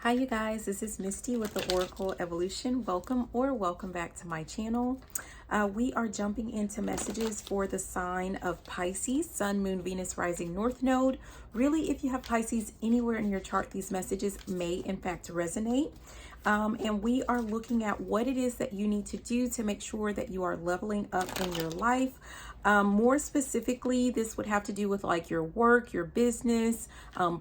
Hi you guys, this is Misty with the Oracle Evolution. Welcome back to my channel. We are jumping into messages for the sign of Pisces, Sun, Moon, Venus, Rising, North Node. Really, if you have Pisces anywhere in your chart, these messages may in fact resonate. And we are looking at what it is that you need to do to make sure that you are leveling up in your life. More specifically, this would have to do with like your work, your business,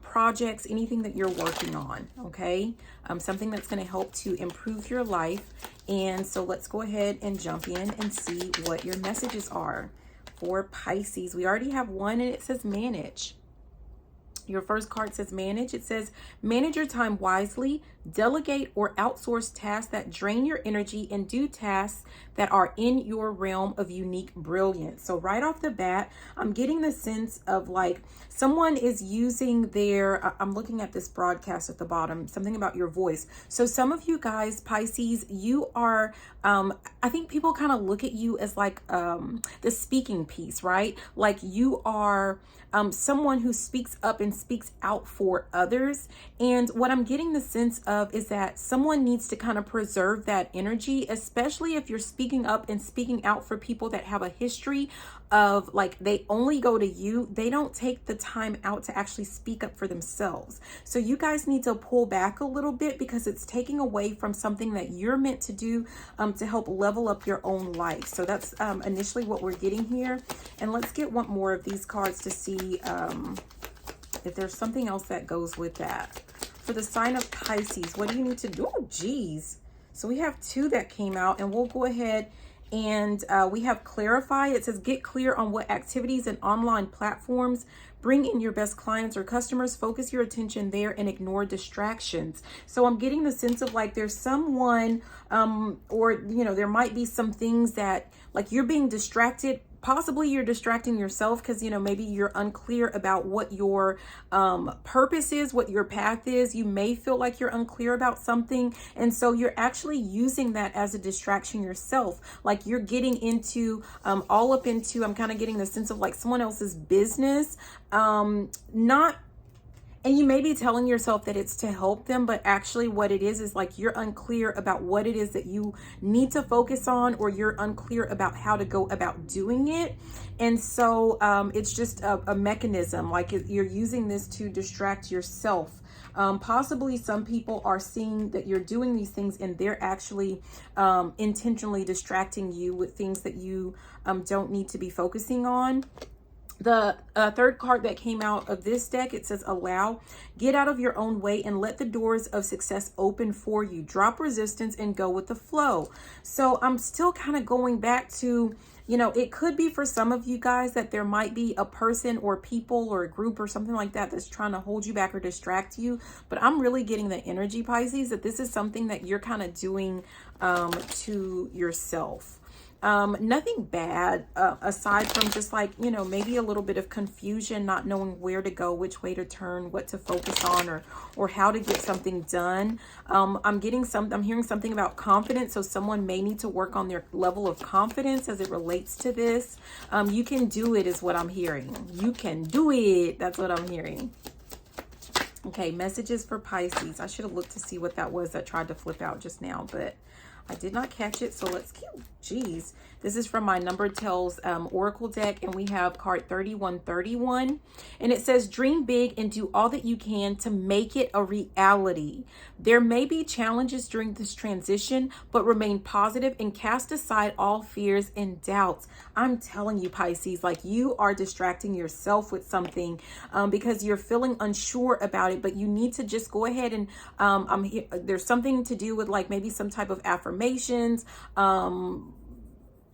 projects, anything that you're working on, okay? Something that's going to help to improve your life. And so let's go ahead and jump in and see what your messages are for Pisces. We already have one and it says manage. Your first card says manage. It says manage your time wisely, delegate or outsource tasks that drain your energy, and do tasks that are in your realm of unique brilliance. So right off the bat, I'm getting the sense of like someone is using their, I'm looking at this broadcast at the bottom, something about your voice. So some of you guys, Pisces, you are, I think people kind of look at you as like the speaking piece, right? Like you are someone who speaks up and speaks out for others. And what I'm getting the sense of is that someone needs to kind of preserve that energy, especially if you're speaking up and speaking out for people that have a history of like they only go to you. They don't take the time out to actually speak up for themselves. So you guys need to pull back a little bit because it's taking away from something that you're meant to do to help level up your own life. So that's initially what we're getting here. And let's get one more of these cards to see if there's something else that goes with that. For the sign of Pisces, what do you need to do? Oh, geez. So we have two that came out, and we'll go ahead and we have clarify. It says get clear on what activities and online platforms bring in your best clients or customers. Focus your attention there and ignore distractions. So I'm getting the sense of like there's someone or, you know, there might be some things that like you're being distracted. Possibly you're distracting yourself because, you know, maybe you're unclear about what your purpose is, what your path is. You may feel like you're unclear about something. And so you're actually using that as a distraction yourself. Like you're getting into all up into, I'm kind of getting the sense of like someone else's business, and you may be telling yourself that it's to help them, but actually what it is like you're unclear about what it is that you need to focus on, or you're unclear about how to go about doing it. And so it's just a mechanism, like you're using this to distract yourself. Possibly some people are seeing that you're doing these things and they're actually intentionally distracting you with things that you don't need to be focusing on. The third card that came out of this deck, it says allow. Get out of your own way and let the doors of success open for you. Drop resistance and go with the flow. So I'm still kind of going back to, you know, it could be for some of you guys that there might be a person or people or a group or something like that that's trying to hold you back or distract you. But I'm really getting the energy, Pisces, that this is something that you're kind of doing to yourself. Nothing bad aside from just like, you know, maybe a little bit of confusion, not knowing where to go, which way to turn, what to focus on, or how to get something done. I'm hearing something about confidence. So someone may need to work on their level of confidence as it relates to this. You can do it is what I'm hearing. You can do it. That's what I'm hearing. Okay, messages for Pisces. I should have looked to see what that was that tried to flip out just now, but I did not catch it. So let's keep, geez. This is from my Number Tells Oracle deck, and we have card 3131. And it says, dream big and do all that you can to make it a reality. There may be challenges during this transition, but remain positive and cast aside all fears and doubts. I'm telling you, Pisces, like you are distracting yourself with something because you're feeling unsure about it, but you need to just go ahead and there's something to do with like maybe some type of affirmations,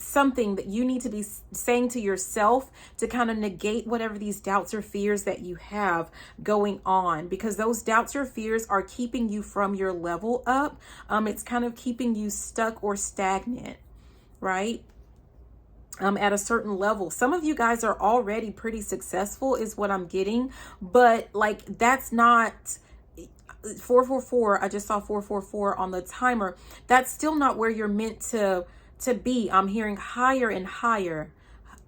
something that you need to be saying to yourself to kind of negate whatever these doubts or fears that you have going on, because those doubts or fears are keeping you from your level up. It's kind of keeping you stuck or stagnant, right? At a certain level. Some of you guys are already pretty successful is what I'm getting, but like that's not 444. I just saw 444 on the timer. That's still not where you're meant to be. I'm hearing higher and higher.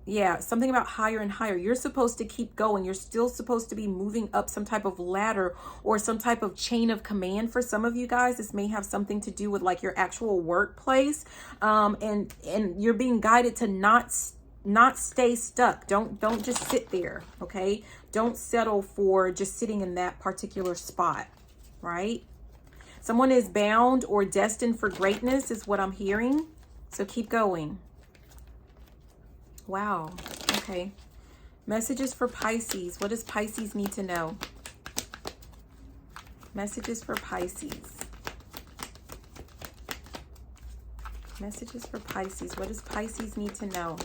Yeah, something about higher and higher. You're supposed to keep going. You're still supposed to be moving up some type of ladder or some type of chain of command. For some of you guys, this may have something to do with like your actual workplace. And you're being guided to not stay stuck. Don't just sit there, okay? Don't settle for just sitting in that particular spot, right? Someone is bound or destined for greatness is what I'm hearing. So keep going. Wow. Okay. Messages for Pisces. What does Pisces need to know? Messages for Pisces. Messages for Pisces. What does Pisces need to know?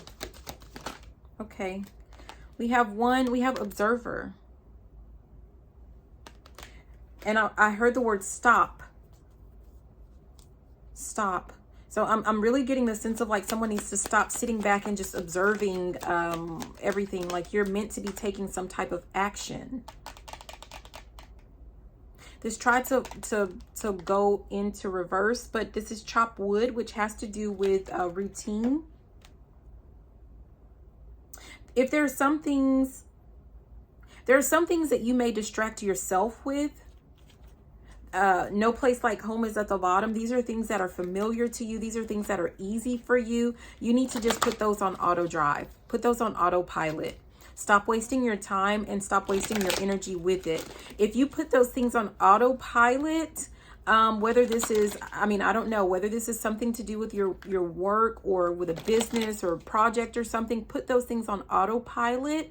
Okay. We have observer. And I heard the word stop. Stop. So I'm really getting the sense of like someone needs to stop sitting back and just observing everything. Like you're meant to be taking some type of action. This tried to go into reverse, but this is chop wood, which has to do with routine. If there are some things that you may distract yourself with. No place like home is at the bottom. These are things that are familiar to you. These are things that are easy for you. You need to just put those on auto drive. Put those on autopilot. Stop wasting your time and stop wasting your energy with it. If you put those things on autopilot, whether this is, I don't know, whether this is something to do with your work or with a business or a project or something, put those things on autopilot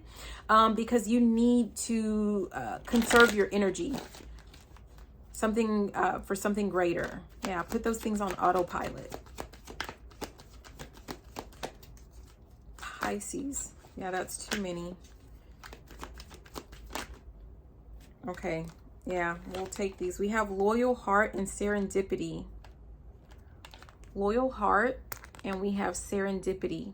because you need to conserve your energy. Something for something greater. Yeah, put those things on autopilot. Pisces. Yeah, that's too many. Okay. Yeah, we'll take these. We have loyal heart and serendipity. Loyal heart, and we have serendipity.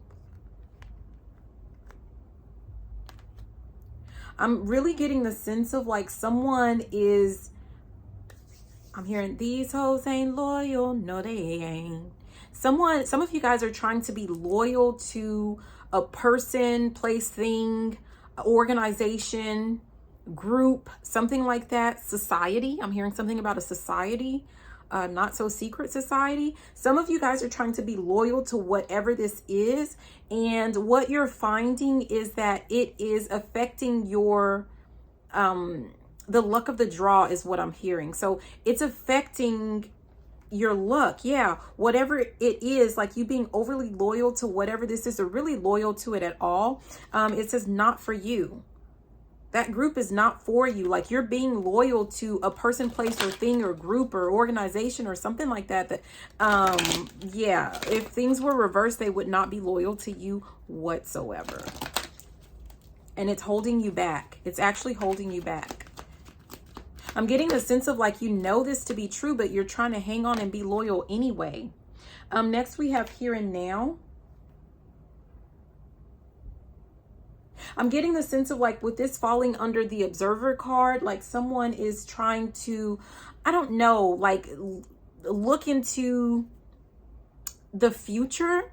I'm really getting the sense of like someone is... I'm hearing these hoes ain't loyal. No, they ain't. Some of you guys are trying to be loyal to a person, place, thing, organization, group, something like that. Society. I'm hearing something about a society, not so secret society. Some of you guys are trying to be loyal to whatever this is. And what you're finding is that it is affecting your, the luck of the draw is what I'm hearing. So it's affecting your luck. Yeah. Whatever it is, like you being overly loyal to whatever this is or really loyal to it at all. It says not for you. That group is not for you. Like you're being loyal to a person, place, or thing, or group, or organization, or something like that. Yeah, if things were reversed, they would not be loyal to you whatsoever. And it's holding you back. It's actually holding you back. I'm getting the sense of like, you know this to be true, but you're trying to hang on and be loyal anyway. Next we have here and now. I'm getting the sense of like with this falling under the observer card, like someone is trying to, I don't know, like look into the future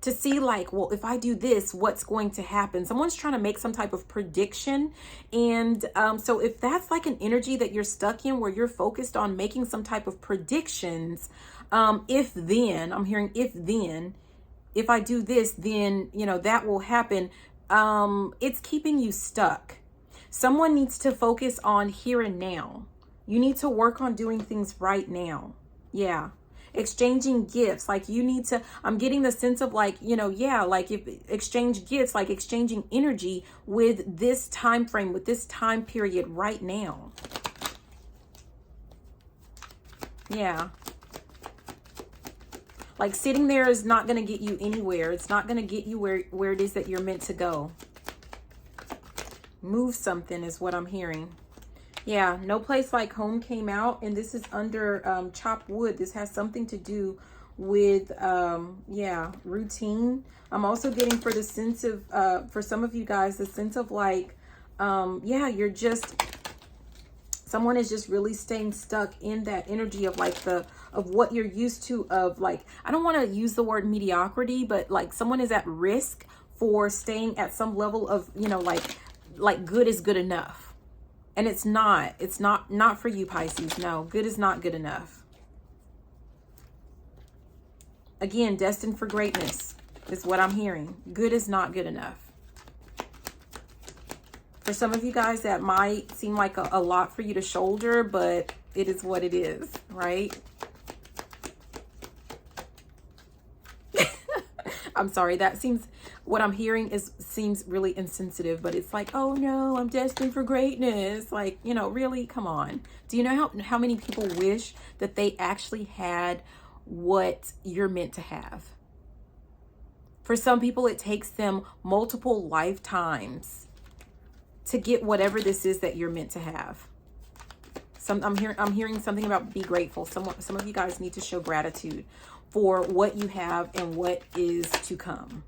to see like, well, if I do this, what's going to happen? Someone's trying to make some type of prediction. And so if that's like an energy that you're stuck in where you're focused on making some type of predictions, if then, I'm hearing if I do this, then, you know, that will happen. It's keeping you stuck. Someone needs to focus on here and now. You need to work on doing things right now. Yeah. Exchanging gifts, like you need to, I'm getting the sense of like, you know, yeah, like if exchange gifts, like exchanging energy with this time frame, with this time period right now. Yeah. Like sitting there is not going to get you anywhere. It's not going to get you where it is that you're meant to go. Move something is what I'm hearing. Yeah, no place like home came out, and this is under chop wood. This has something to do with, yeah, routine. I'm also getting for the sense of, for some of you guys, the sense of like, yeah, you're just, someone is just really staying stuck in that energy of like of what you're used to, of like, I don't want to use the word mediocrity, but like someone is at risk for staying at some level of, you know, like good is good enough. And it's not for you, Pisces. No, good is not good enough. Again, destined for greatness is what I'm hearing. Good is not good enough. For some of you guys, that might seem like a lot for you to shoulder, but it is what it is, right? I'm sorry, that seems, what I'm hearing seems really insensitive, but it's like, oh no, I'm destined for greatness. Like, you know, really, come on. Do you know how many people wish that they actually had what you're meant to have? For some people, it takes them multiple lifetimes to get whatever this is that you're meant to have. I'm hearing something about be grateful. Some of you guys need to show gratitude for what you have and what is to come.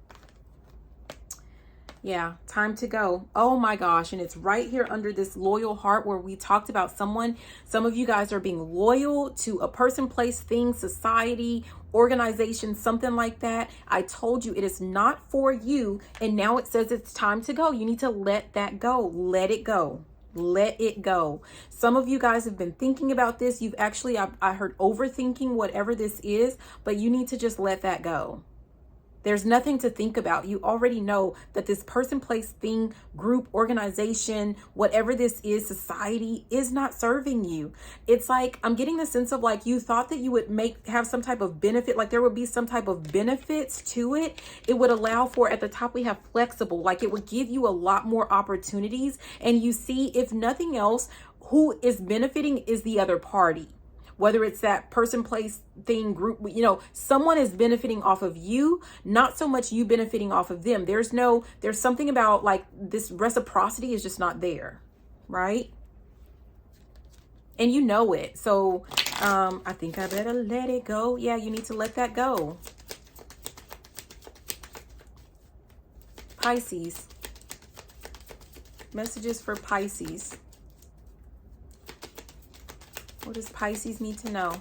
Yeah, time to go. Oh my gosh. And it's right here under this loyal heart where we talked about someone. Some of you guys are being loyal to a person, place, thing, society, organization, something like that. I told you it is not for you. And now it says it's time to go. You need to let that go. Let it go. Let it go. Some of you guys have been thinking about this. You've actually, I heard overthinking whatever this is, but you need to just let that go. There's nothing to think about. You already know that this person, place, thing, group, organization, whatever this is, society is not serving you. It's like, I'm getting the sense of like you thought that you would have some type of benefit, like there would be some type of benefits to it. It would allow for, at the top we have flexible, like it would give you a lot more opportunities. And you see, if nothing else, who is benefiting is the other party. Whether it's that person, place, thing, group, you know, someone is benefiting off of you, not so much you benefiting off of them. There's something about like this reciprocity is just not there, right? And you know it. So I think I better let it go. Yeah, you need to let that go. Pisces. Messages for Pisces. What does Pisces need to know?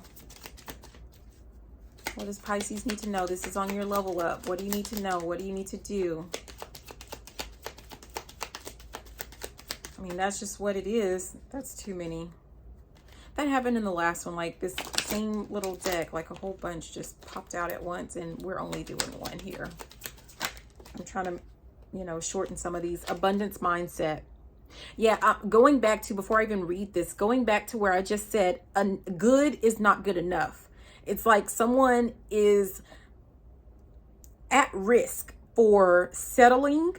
What does Pisces need to know? This is on your level up. What do you need to know? What do you need to do? I mean, that's just what it is. That's too many. That happened in the last one. Like this same little deck, like a whole bunch just popped out at once, and we're only doing one here. I'm trying to, you know, shorten some of these. Abundance mindset. Yeah, going back to, before I even read this, going back to where I just said, good is not good enough. It's like someone is at risk for settling,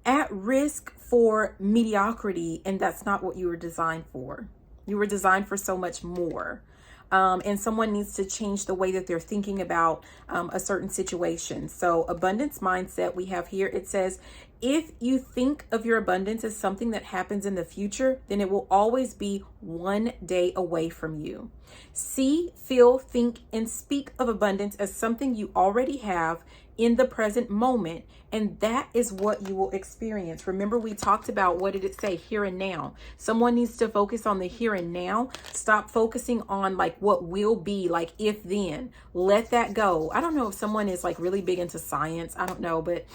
at risk for mediocrity, and that's not what you were designed for. You were designed for so much more. And someone needs to change the way that they're thinking about a certain situation. So abundance mindset we have here, it says, if you think of your abundance as something that happens in the future, then it will always be one day away from you. See, feel, think, and speak of abundance as something you already have in the present moment, and that is what you will experience. Remember, we talked about, what did it say? Here and now. Someone needs to focus on the here and now. Stop focusing on like what will be, like if then. Let that go. I don't know if someone is like really big into science. I don't know, but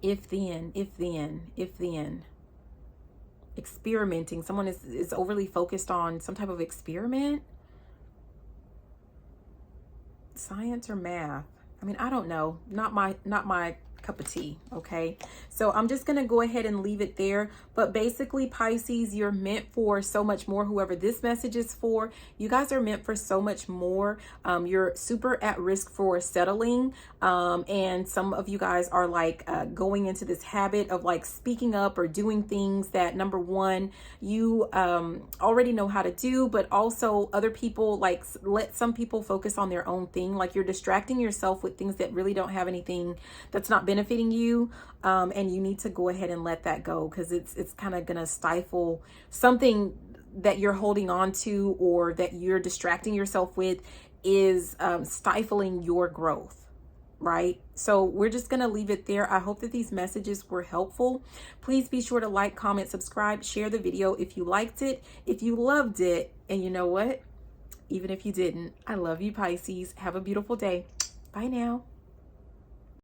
if then, if then, if then. Experimenting. Someone is overly focused on some type of experiment. Science or math? I mean, I don't know. Not my cup of tea. Okay. So I'm just going to go ahead and leave it there. But basically, Pisces, you're meant for so much more. Whoever this message is for, you guys are meant for so much more. You're super at risk for settling. And some of you guys are like going into this habit of like speaking up or doing things that, number one, you already know how to do, but also other people, like let some people focus on their own thing. Like you're distracting yourself with things that really don't have anything, that's not benefiting you. And you need to go ahead and let that go, because it's kind of going to stifle something that you're holding on to, or that you're distracting yourself with is stifling your growth. Right? So we're just going to leave it there. I hope that these messages were helpful. Please be sure to like, comment, subscribe, share the video if you liked it, if you loved it. And you know what? Even if you didn't, I love you, Pisces. Have a beautiful day. Bye now.